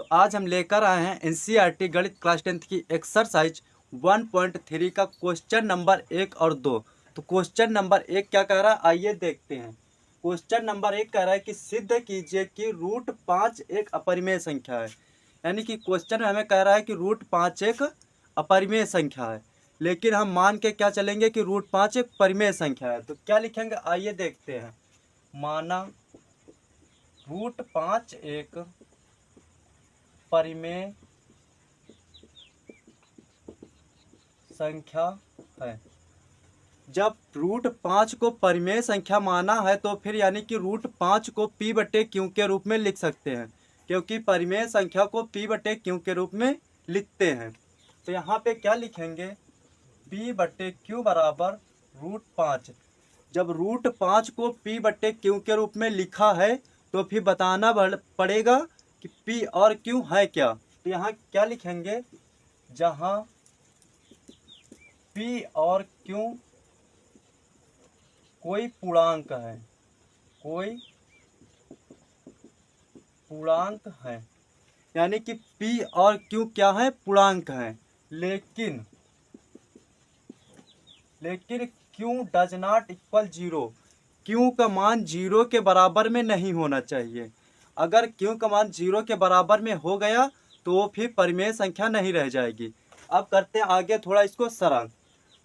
तो आज हम लेकर आए हैं एनसीईआरटी गणित क्लास 10th की एक्सरसाइज 1.3 का क्वेश्चन नंबर 1 और 2। तो क्वेश्चन नंबर 1 क्या कह रहा है, आइए देखते हैं। क्वेश्चन नंबर 1 कह रहा है कि सिद्ध कीजिए कि रूट 5 एक अपरिमेय संख्या है। यानी कि क्वेश्चन में हमें कह रहा है कि रूट 5 एक अपरिमेय संख्या है, लेकिन हम मान के क्या चलेंगे कि रूट 5 एक परिमेय संख्या है। तो क्या लिखेंगे, आइए देखते हैं। माना रूट 5 एक परिमेय संख्या है। जब रूट 5 को परिमेय संख्या माना है तो फिर यानी कि रूट 5 को p बटे क्यू के रूप में लिख सकते हैं, क्योंकि परिमेय संख्या को p बटे क्यू के रूप में लिखते हैं। तो यहाँ पे क्या लिखेंगे, p बटे क्यू बराबर रूट 5। जब रूट 5 को p बटे क्यू के रूप में लिखा है तो फिर बताना पड़ेगा कि p और q है क्या। तो यहाँ क्या लिखेंगे, जहाँ p और q कोई पूर्णांक है, कोई पूर्णांक है, यानी कि p और q क्या है, पूर्णांक है। लेकिन q does not equal 0। q का मान 0 के बराबर में नहीं होना चाहिए। अगर q का मान 0 के बराबर में हो गया तो वो फिर परिमेय संख्या नहीं रह जाएगी। अब करते हैं आगे थोड़ा इसको सरल।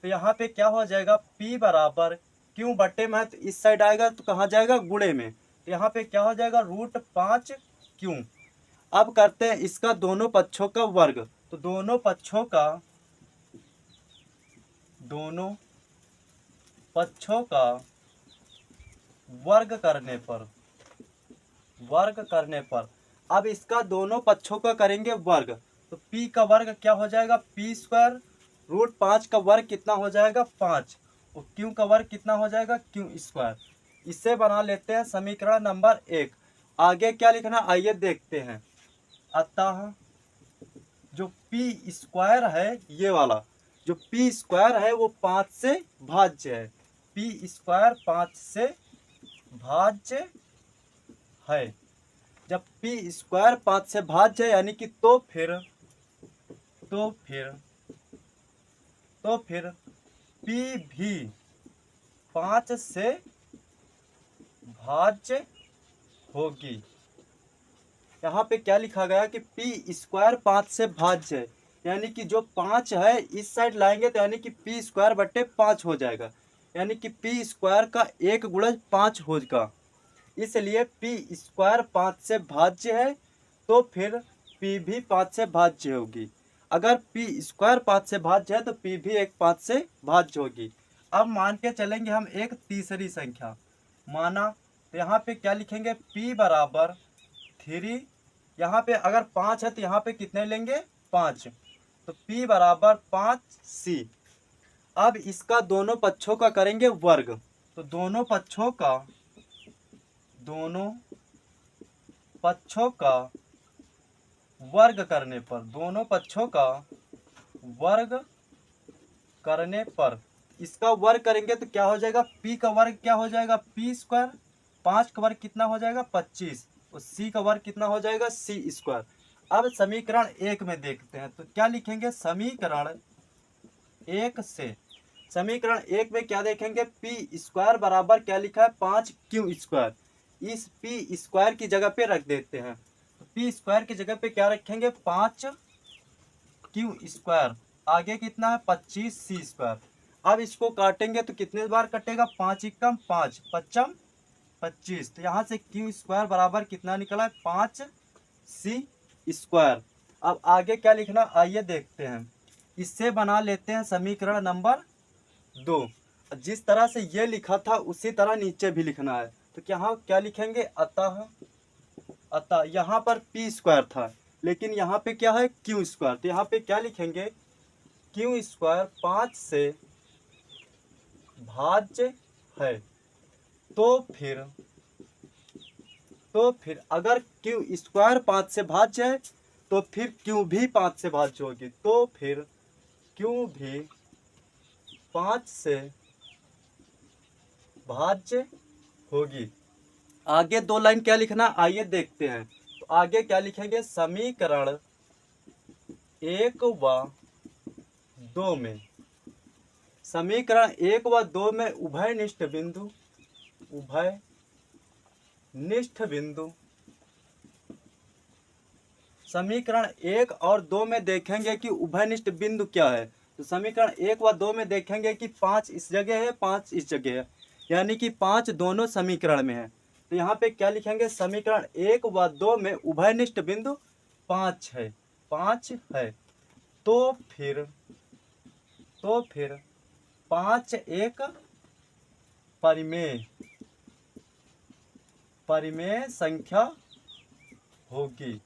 तो यहाँ पे क्या हो जाएगा, p बराबर q बटे में, तो इस साइड आएगा तो कहाँ जाएगा, गुणे में। तो यहाँ पे क्या हो जाएगा, रूट 5 q। अब करते हैं इसका दोनों पक्षों का वर्ग। तो दोनों पक्षों का वर्ग करने पर अब इसका दोनों पक्षों का करेंगे वर्ग। तो p का वर्ग क्या हो जाएगा, p स्क्वायर। रूट 5 का वर्ग कितना हो जाएगा, 5। और q का वर्ग कितना हो जाएगा, q स्क्वायर। इसे बना लेते हैं समीकरण नंबर 1। आगे क्या लिखना, आइए देखते हैं। अतः जो p स्क्वायर है, ये वाला जो p स्क्वायर है वो 5 से भाज्य है। p स्क्वायर 5 से भाज्य है। जब p स्क्वायर 5 से भाज्य है यानी कि तो फिर p भी 5 से भाज्य होगी। यहाँ पे क्या लिखा गया कि p स्क्वायर 5 से भाज्य है, यानी कि जो 5 है इस साइड लाएंगे तो यानी कि p स्क्वायर बटे 5 हो जाएगा, यानी कि p स्क्वायर का 1 गुणज 5 होगा। इसलिए p स्क्वायर 5 से भाज्य है तो फिर p भी 5 से भाज्य होगी। अगर p स्क्वायर 5 से भाज्य है तो p भी एक 5 से भाज्य होगी। अब मान के चलेंगे हम एक तीसरी संख्या। माना तो यहाँ पे क्या लिखेंगे, p बराबर 3। यहाँ पे अगर 5 है तो यहाँ पे कितने लेंगे, 5। तो p बराबर 5c। अब इसका दोनों पक्षों का करेंगे वर्ग। तो दोनों पक्षों का वर्ग करने पर इसका वर्ग करेंगे तो क्या हो जाएगा, p का वर्ग क्या हो जाएगा, p स्क्वायर। 5 का वर्ग कितना हो जाएगा, 25। और c का वर्ग कितना हो जाएगा, c स्क्वायर। अब समीकरण 1 में देखते हैं तो क्या लिखेंगे, समीकरण 1 में क्या देखेंगे, p स्क्वायर बराबर क्या लिखा है, 5q स्क्वायर। इस p स्क्वायर की जगह पे रख देते हैं। तो p स्क्वायर की जगह पे क्या रखेंगे, 5q स्क्वायर। आगे कितना है, 25c स्क्वायर। अब इसको काटेंगे तो कितने बार कटेगा, 5 एकम 5, 5 25। तो यहाँ से q स्क्वायर बराबर कितना निकला है, 5c स्क्वायर। अब आगे क्या लिखना, आइए देखते हैं। इससे बना लेते हैं समीकरण नंबर 2। जिस तरह से ये लिखा था उसी तरह नीचे भी लिखना है। तो क्या लिखेंगे, अतः यहाँ पर p स्क्वायर था, लेकिन यहाँ पे क्या है, q स्क्वायर। तो यहाँ पे क्या लिखेंगे, q स्क्वायर 5 से भाज्य है। तो फिर अगर q स्क्वायर 5 से भाज्य है तो फिर q भी 5 से भाज्य होगी। तो फिर q भी 5 से भाज्य होगी। आगे 2 लाइन क्या लिखना, आइए देखते हैं। तो आगे क्या लिखेंगे, समीकरण 1 व 2 में, समीकरण 1 व 2 में उभयनिष्ठ बिंदु, समीकरण 1 और 2 में देखेंगे कि उभयनिष्ठ बिंदु क्या है। तो समीकरण 1 व 2 में देखेंगे कि 5 इस जगह है, 5 इस जगह है, यानी कि 5 दोनों समीकरण में है। तो यहाँ पे क्या लिखेंगे, समीकरण 1 व 2 में उभयनिष्ठ बिंदु 5 है, 5 है। तो फिर 5 एक परिमेय संख्या होगी।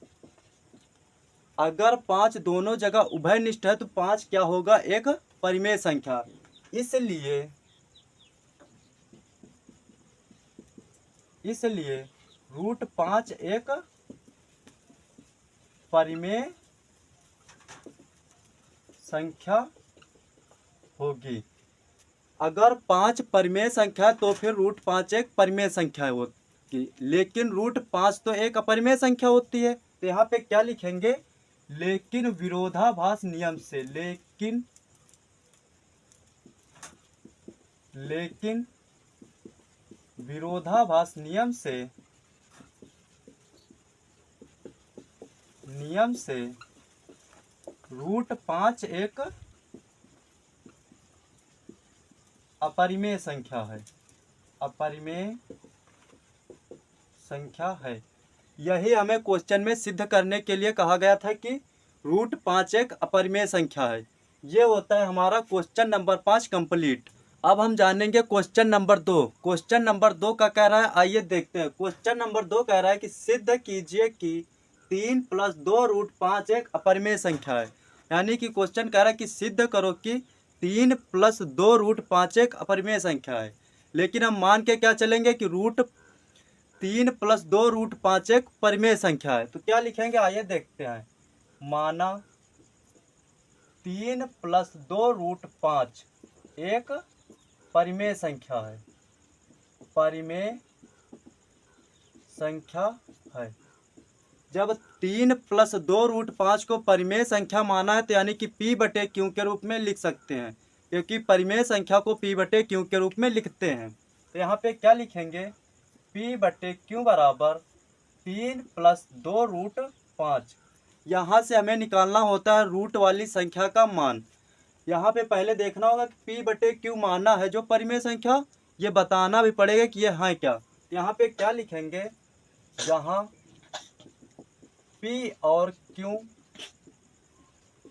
अगर 5 दोनों जगह उभयनिष्ठ है तो 5 क्या होगा, एक परिमेय संख्या। इसलिए √5 एक परिमेय संख्या होगी। अगर 5 परिमेय संख्या तो फिर √5 एक परिमेय संख्या होगी, लेकिन √5 तो एक अपरिमेय संख्या होती है। तो यहाँ पे क्या लिखेंगे, लेकिन विरोधाभास नियम से, लेकिन विरोधाभास नियम से √5 एक अपरिमेय संख्या है। यही हमें क्वेश्चन में सिद्ध करने के लिए कहा गया था कि √5 एक अपरिमेय संख्या है। ये होता है हमारा क्वेश्चन नंबर 5 कंप्लीट। अब हम जानेंगे क्वेश्चन नंबर 2। क्वेश्चन नंबर 2 का कह रहा है, आइए देखते हैं। क्वेश्चन नंबर 2 कह रहा है कि सिद्ध कीजिए कि 3 + 2 √5 एक अपरिमेय संख्या है। यानी कि क्वेश्चन कह रहा है कि सिद्ध करो कि 3 + 2 √5 एक अपरिमेय संख्या है। लेकिन हम मान के क्या चलेंगे कि 3 + 2 √5 एक परिमेय संख्या है। तो क्या लिखेंगे, आइए देखते हैं। माना 3 + 2 √5 एक परिमेय संख्या है, जब 3 + 2 √5 को परिमेय संख्या माना है तो यानी कि P/Q के रूप में लिख सकते हैं, क्योंकि परिमेय संख्या को P/Q के रूप में लिखते हैं। तो यहाँ पे क्या लिखेंगे, P/Q बराबर 3 + 2 √5। यहाँ से हमें निकालना होता है रूट वाली संख्या का मान। यहाँ पे पहले देखना होगा कि P/Q माना है जो परिमेय संख्या, ये बताना भी पड़ेगा कि ये है क्या। यहाँ पे क्या लिखेंगे, जहाँ P और Q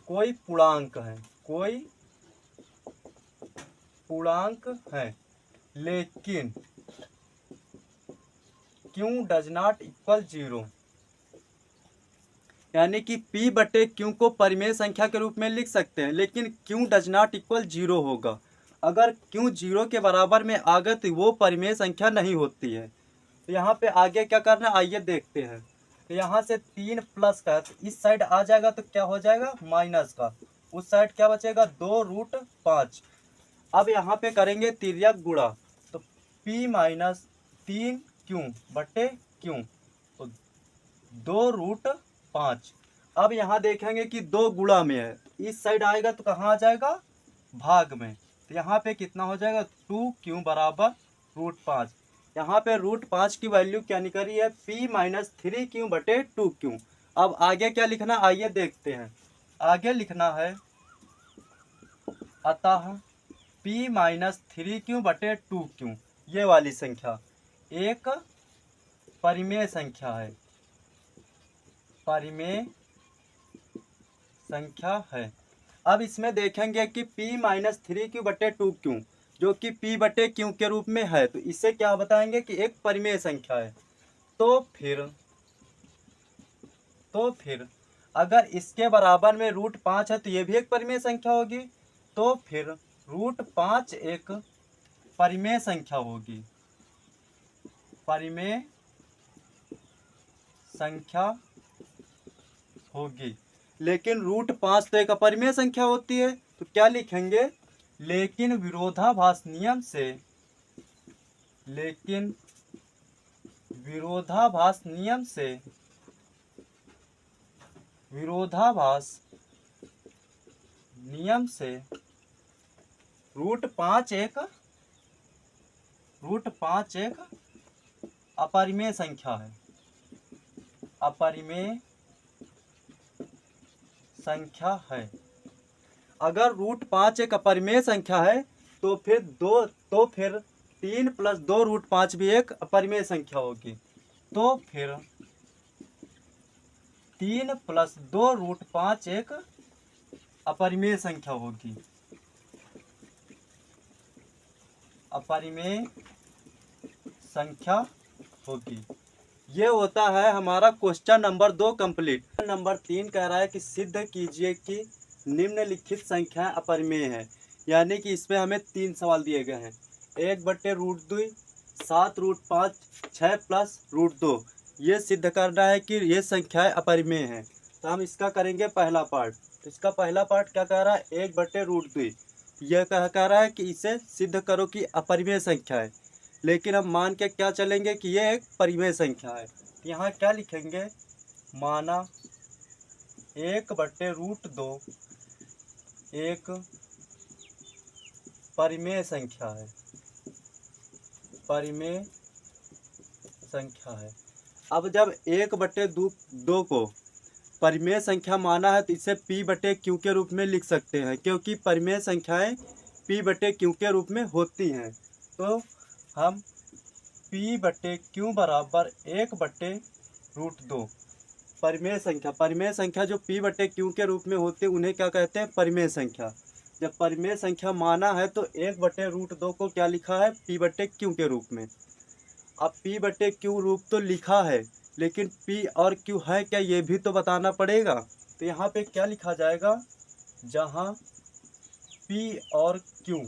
कोई पूर्णांक है, लेकिन Q डज नॉट इक्वल 0। यानी कि P/Q को परिमेय संख्या के रूप में लिख सकते हैं, लेकिन Q डज नॉट इक्वल 0 होगा। अगर Q 0 के बराबर में आ गए तो वो परिमेय संख्या नहीं होती है। तो यहाँ पे आगे क्या करना है, आइए देखते हैं। तो यहाँ से 3 प्लस का है तो इस साइड आ जाएगा तो क्या हो जाएगा, माइनस का। उस साइड क्या बचेगा, 2 √5। अब यहाँ पे करेंगे तिर्यक गुणा, तो P - 3Q/Q, तो 2 √5। अब यहाँ देखेंगे कि 2 गुणा में है, इस साइड आएगा तो कहाँ आ जाएगा, भाग में। तो यहाँ पे कितना हो जाएगा, 2Q = √5। यहाँ पे √5 की वैल्यू क्या निकली है, P - 3Q/2Q। अब आगे क्या लिखना, आइए देखते हैं। आगे लिखना है, अतः P - 3Q/2Q ये वाली संख्या एक परिमेय संख्या है। अब इसमें देखेंगे कि P - 3Q/2Q जो कि P/Q के रूप में है, तो इसे क्या बताएंगे कि एक परिमेय संख्या है। तो फिर अगर इसके बराबर में √5 है तो ये भी एक परिमेय संख्या होगी। तो फिर √5 एक परिमेय संख्या होगी, लेकिन √5 तो एक अपरिमेय संख्या होती है। तो क्या लिखेंगे, लेकिन विरोधाभास नियम से विरोधाभास नियम से रूट पाँच एक अपरिमेय संख्या है। अपरिमेय संख्या है। अगर रूट पाँच एक अपरिमेय संख्या है तो फिर 3 + 2 रूट 5 भी एक अपरिमेय संख्या होगी। तो फिर 3 + 2 रूट 5 एक अपरिमेय संख्या होगी। अपरिमेय संख्या होगी। ये होता है हमारा क्वेश्चन नंबर 2 कंप्लीट। नंबर 3 कह रहा है कि सिद्ध कीजिए कि निम्नलिखित संख्याएं अपरिमेय है। यानी कि इसमें हमें 3 सवाल दिए गए हैं। 1/√2, 7 रूट 5, 6 + √2। ये सिद्ध करना है कि ये संख्याएं अपरिमेय हैं। तो हम इसका करेंगे पहला पार्ट। इसका पहला पार्ट क्या कह रहा है? 1/√2 यह कह रहा है कि इसे सिद्ध करो कि अपरिमेय संख्या है। लेकिन हम मान के क्या चलेंगे कि यह एक परिमेय संख्या है। यहाँ क्या लिखेंगे? माना 1/√2 एक परिमेय संख्या है। परिमेय संख्या है। अब जब 1/2 को परिमेय संख्या माना है तो इसे P/Q के रूप में लिख सकते हैं, क्योंकि परिमेय संख्याएं P/Q के रूप में होती हैं। तो हम P/Q बराबर 1/√2 परिमेय संख्या जो P/Q के रूप में होती है उन्हें क्या कहते हैं? परिमेय संख्या। जब परिमेय संख्या माना है तो 1/√2 को क्या लिखा है? P/Q के रूप में। अब P/Q रूप तो लिखा है, लेकिन P और Q है क्या ये भी तो बताना पड़ेगा। तो यहाँ पे क्या लिखा जाएगा? जहाँ P और Q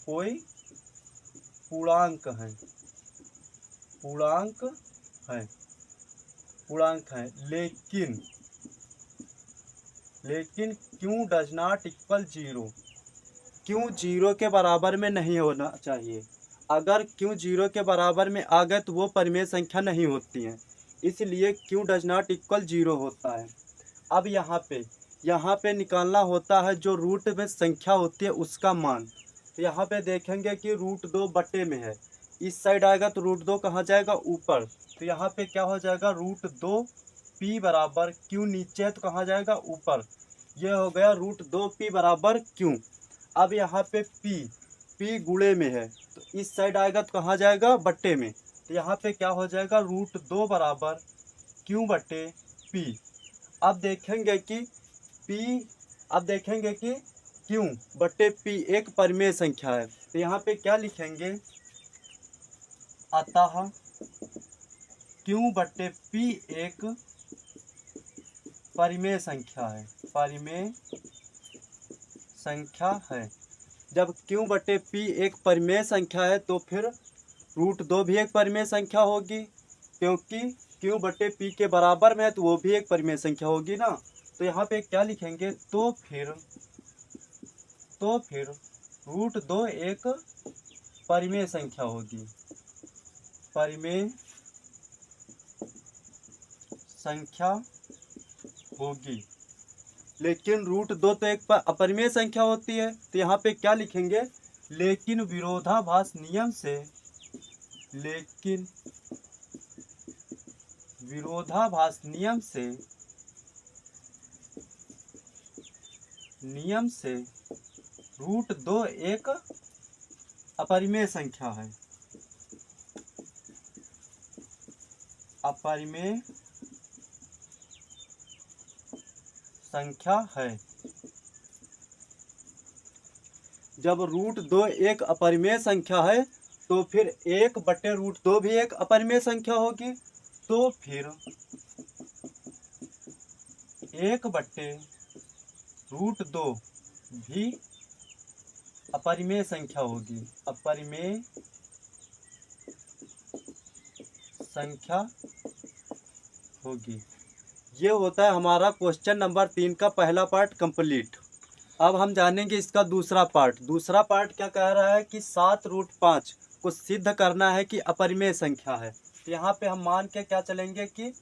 कोई पूर्णांक है। लेकिन Q does not equal 0। Q 0 के बराबर में नहीं होना चाहिए। अगर Q 0 के बराबर में आ गए तो वो परिमेय संख्या नहीं होती हैं। इसलिए Q डज नॉट इक्वल 0 होता है। अब यहाँ पे निकालना होता है जो रूट में संख्या होती है उसका मान। तो यहाँ पे देखेंगे कि √2 बटे में है। इस साइड आएगा तो √2 कहाँ जाएगा? ऊपर। तो यहाँ पे क्या हो जाएगा? √2 P बराबर Q नीचे है तो कहाँ जाएगा? ऊपर। ये हो गया √2 P बराबर Q। अब यहाँ पे P गुणे में है तो इस साइड आएगा तो कहाँ जाएगा? बट्टे में। तो यहाँ पे क्या हो जाएगा? √2 बराबर Q/P। अब देखेंगे कि Q/P एक परिमेय संख्या है। तो यहाँ पे क्या लिखेंगे? अतः Q/P एक परिमेय संख्या है। जब Q/P एक परिमेय संख्या है तो फिर √2 भी एक परिमेय संख्या होगी, क्योंकि Q/P के बराबर में है तो वो भी एक परिमेय संख्या होगी ना। तो यहाँ पे क्या लिखेंगे? तो फिर √2 एक परिमेय संख्या होगी। परिमेय संख्या होगी। लेकिन √2 तो एक अपरिमेय संख्या होती है। तो यहाँ पे क्या लिखेंगे? लेकिन विरोधाभास नियम से √2 एक अपरिमेय संख्या है। अपरिमेय संख्या है। जब √2 एक अपरिमेय संख्या है तो फिर 1/√2 भी एक अपरिमेय संख्या होगी। तो फिर 1/√2 भी अपरिमेय संख्या होगी। अपरिमेय संख्या होगी। ये होता है हमारा क्वेश्चन नंबर 3 का पहला पार्ट कंप्लीट। अब हम जानेंगे इसका दूसरा पार्ट। दूसरा पार्ट क्या कह रहा है कि 7 रूट 5 को सिद्ध करना है कि अपरिमेय संख्या है। तो यहाँ पे हम मान के क्या चलेंगे कि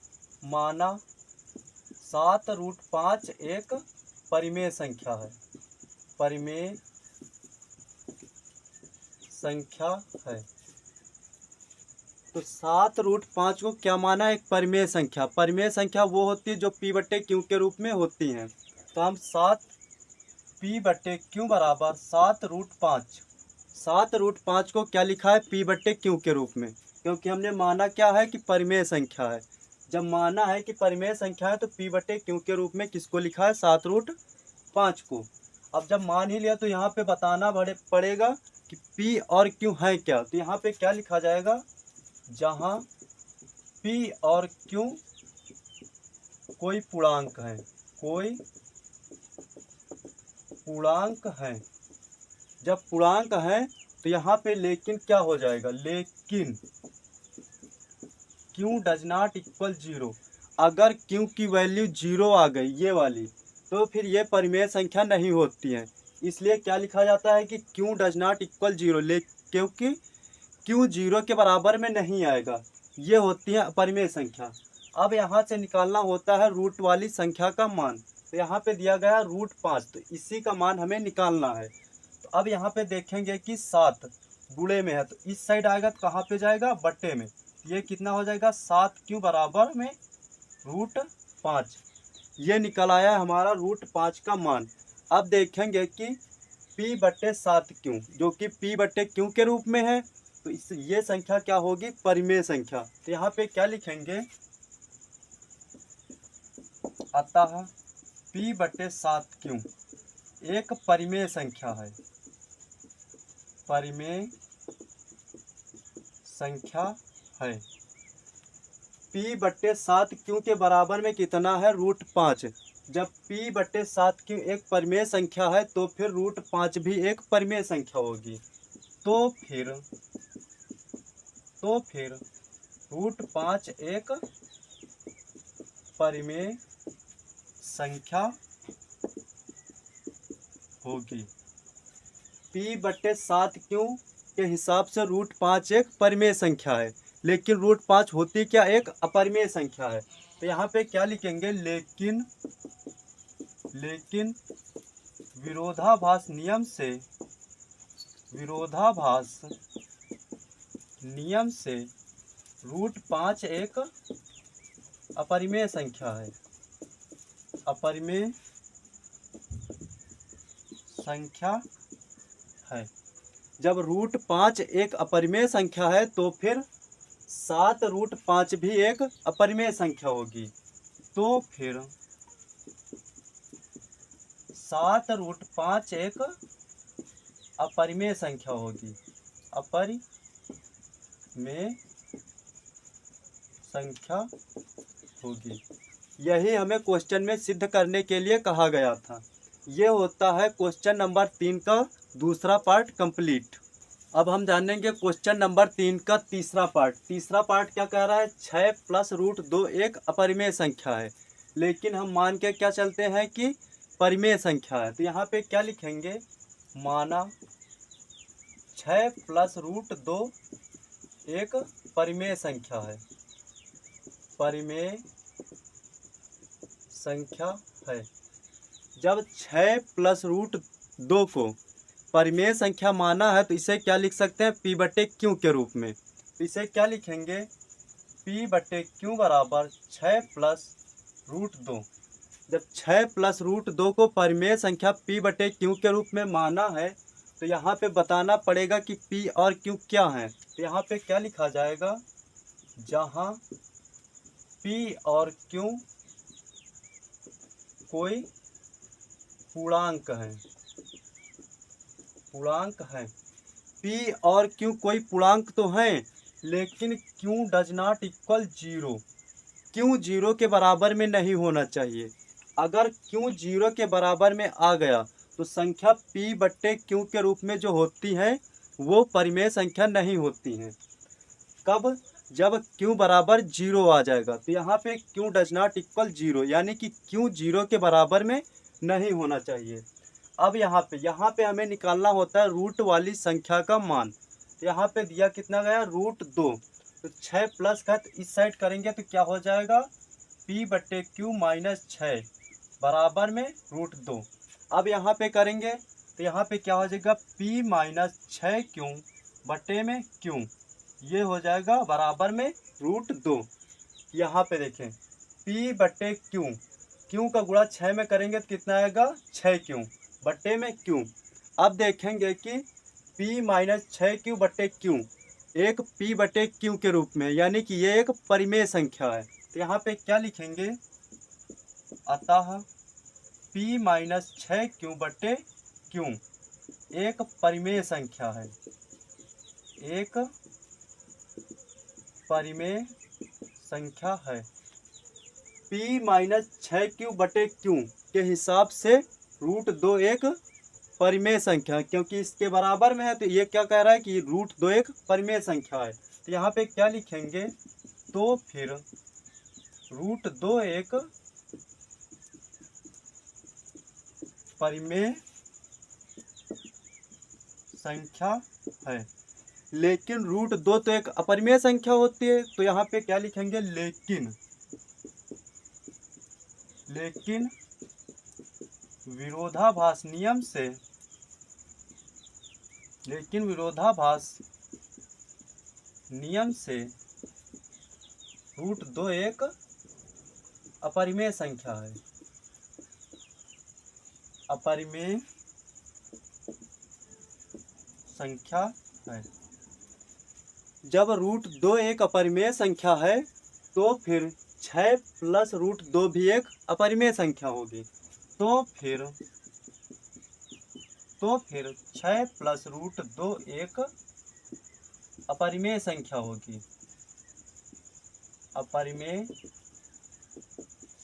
माना 7√5 एक परिमेय संख्या है, परिमेय संख्या है। तो 7√5 को क्या माना, एक परिमेय संख्या। परिमेय संख्या वो होती है जो p/q के रूप में होती हैं। तो हम 7p/q बराबर 7√5, 7√5 को क्या लिखा है, p/q के रूप में, क्योंकि हमने माना क्या है कि परिमेय संख्या है। जब माना है कि परिमेय संख्या है तो p/q के रूप में किसको लिखा है, 7√5 को। अब जब मान ही लिया तो यहाँ पे बताना पड़ेगा कि p और q है क्या। तो यहाँ पे क्या लिखा जाएगा, जहाँ p और q कोई पूर्णांक है, कोई पूर्णांक है। जब पूर्णांक है तो यहाँ पे लेकिन क्या हो जाएगा, लेकिन q डज नॉट इक्वल 0। अगर q की वैल्यू 0 आ गई, ये वाली, तो फिर ये परिमेय संख्या नहीं होती है। इसलिए क्या लिखा जाता है कि q डज नॉट इक्वल 0, क्योंकि q 0 के बराबर में नहीं आएगा। ये होती है अपरिमेय संख्या। अब यहाँ से निकालना होता है रूट वाली संख्या का मान। तो यहाँ पे दिया गया √5, तो इसी का मान हमें निकालना है। तो अब यहाँ पे देखेंगे कि 7 गुणे में है, तो इस साइड आएगा तो कहाँ पे जाएगा, बट्टे में। ये कितना हो जाएगा, 7q बराबर में √5। ये निकल आया हमारा √5 का मान। अब देखेंगे कि p/7q, जो कि p/q के रूप में है, तो ये संख्या क्या होगी, परिमेय संख्या। तो यहाँ पे क्या लिखेंगे, अतः p/7q एक परिमेय संख्या है, परिमेय संख्या है। p/7q के बराबर में कितना है, √5। जब p/7q एक परिमेय संख्या है तो फिर √5 भी एक परिमेय संख्या होगी। तो फिर √5 एक परिमेय संख्या होगी। p/7q के हिसाब से √5 एक परिमेय संख्या है, लेकिन √5 होती क्या, एक अपरिमेय संख्या है। तो यहाँ पे क्या लिखेंगे, लेकिन विरोधाभास नियम से √5 एक अपरिमेय संख्या है, अपरिमेय संख्या है। जब √5 एक अपरिमेय संख्या है तो फिर 7√5 भी एक अपरिमेय संख्या होगी। तो फिर 7√5 एक अपरिमेय संख्या होगी, अपरिमेय संख्या होगी। यही हमें क्वेश्चन में सिद्ध करने के लिए कहा गया था। ये होता है क्वेश्चन नंबर 3 का दूसरा पार्ट कंप्लीट। अब हम जानेंगे क्वेश्चन नंबर 3 का तीसरा पार्ट। तीसरा पार्ट क्या कह रहा है, 6 + √2 एक अपरिमेय संख्या है, लेकिन हम मान के क्या चलते हैं कि परिमेय संख्या है। तो यहाँ पे क्या लिखेंगे, माना 6 + √2 एक परिमेय संख्या है, परिमेय संख्या है। जब 6 + √2 को परिमेय संख्या माना है तो इसे क्या लिख सकते हैं, p/q के रूप में। तो इसे क्या लिखेंगे, p/q बराबर 6 + √2। जब 6 + √2 को परिमेय संख्या p/q के रूप में माना है तो यहाँ पे बताना पड़ेगा कि p और q क्या हैं। तो यहाँ पे क्या लिखा जाएगा, जहाँ p और q कोई पूर्णांक है, p और q कोई पूर्णांक तो हैं, लेकिन q does not equal 0। q 0 के बराबर में नहीं होना चाहिए। अगर q 0 के बराबर में आ गया तो संख्या p/q के रूप में जो होती है वो परिमेय संख्या नहीं होती हैं। कब, जब q बराबर 0 आ जाएगा। तो यहाँ पे q डज नॉट इक्वल 0, यानी कि q 0 के बराबर में नहीं होना चाहिए। अब यहाँ पे हमें निकालना होता है रूट वाली संख्या का मान। तो यहाँ पे दिया कितना गया, √2। तो 6 प्लस का इस साइड करेंगे तो क्या हो जाएगा, P बट्टे Q माइनस 6 बराबर में √2। अब यहाँ पे करेंगे तो यहाँ पे क्या हो जाएगा, P माइनस 6Q बट्टे में Q, ये हो जाएगा बराबर में √2। यहाँ पे देखें P बट्टे Q का गुणा 6 में करेंगे तो कितना आएगा, 6Q बट्टे में Q। अब देखेंगे कि P माइनस 6Q बट्टे Q एक P बट्टे Q के रूप में, यानी कि ये एक परिमेय संख्या है। तो यहाँ पे क्या लिखेंगे, अतः P माइनस 6Q बट्टे Q एक परिमेय संख्या है, एक परिमेय संख्या है। P माइनस 6Q बटे Q के हिसाब से √2 एक परिमेय संख्या है, क्योंकि इसके बराबर में है तो ये क्या कह रहा है कि √2 एक परिमेय संख्या है। तो यहाँ पे क्या लिखेंगे, तो फिर √2 एक परिमेय संख्या है। लेकिन √2 तो एक अपरिमेय संख्या होती है, तो यहाँ पे क्या लिखेंगे, लेकिन विरोधाभास नियम से, √2 एक अपरिमेय संख्या है, अपरिमेय संख्या है। जब √2 एक अपरिमेय संख्या है तो फिर 6 प्लस √2 भी एक अपरिमेय संख्या होगी। तो फिर 6 प्लस √2 एक अपरिमेय संख्या होगी, अपरिमेय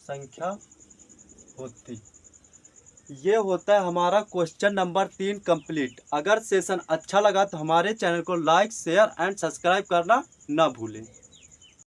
संख्या होती। ये होता है हमारा क्वेश्चन नंबर 3 कंप्लीट। अगर सेशन अच्छा लगा तो हमारे चैनल को लाइक, शेयर एंड सब्सक्राइब करना ना भूलें।